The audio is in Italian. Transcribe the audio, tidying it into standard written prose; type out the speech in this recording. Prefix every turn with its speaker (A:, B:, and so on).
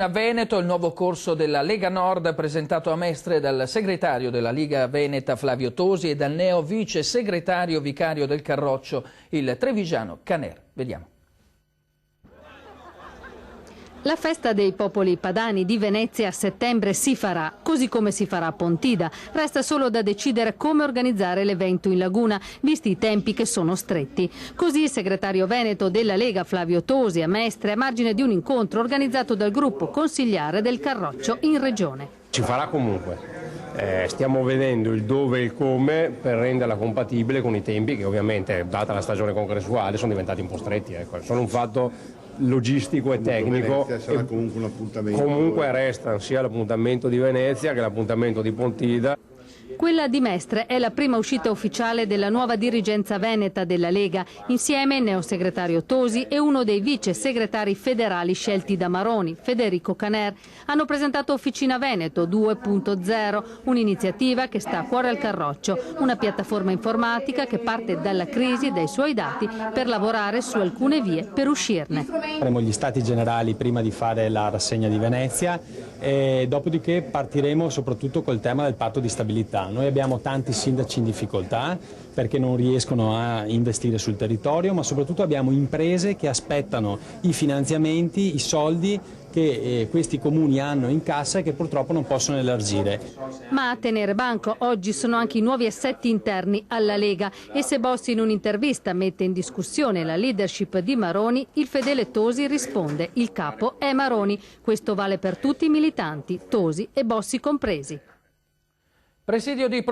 A: A Veneto il nuovo corso della Lega Nord presentato a Mestre dal segretario della Liga Veneta Flavio Tosi e dal neo vice segretario vicario del Carroccio, il trevigiano Caner. Vediamo.
B: La festa dei popoli padani di Venezia a settembre si farà, così come si farà a Pontida. Resta solo da decidere come organizzare l'evento in laguna, visti i tempi che sono stretti. Così il segretario veneto della Lega Flavio Tosi a Mestre, a margine di un incontro organizzato dal gruppo consigliare del Carroccio in regione.
C: Ci farà comunque. Stiamo vedendo il dove e il come per renderla compatibile con i tempi che ovviamente, data la stagione congressuale, sono diventati un po' stretti. Sono un fatto logistico e tecnico.
D: Sarà comunque un appuntamento.
C: Comunque resta sia l'appuntamento di Venezia che l'appuntamento di Pontida.
B: Quella di Mestre è la prima uscita ufficiale della nuova dirigenza veneta della Lega, insieme il neosegretario Tosi e uno dei vice segretari federali scelti da Maroni, Federico Caner. Hanno presentato Officina Veneto 2.0, un'iniziativa che sta a cuore al Carroccio, una piattaforma informatica che parte dalla crisi e dai suoi dati per lavorare su alcune vie per uscirne.
E: Faremo gli stati generali prima di fare la rassegna di Venezia e dopodiché partiremo soprattutto col tema del patto di stabilità. Noi abbiamo tanti sindaci in difficoltà perché non riescono a investire sul territorio, ma soprattutto abbiamo imprese che aspettano i finanziamenti, i soldi che questi comuni hanno in cassa e che purtroppo non possono elargire.
B: Ma a tenere banco oggi sono anche i nuovi assetti interni alla Lega e se Bossi in un'intervista mette in discussione la leadership di Maroni, il fedele Tosi risponde: il capo è Maroni. Questo vale per tutti i militanti, Tosi e Bossi compresi.
A: Presidio di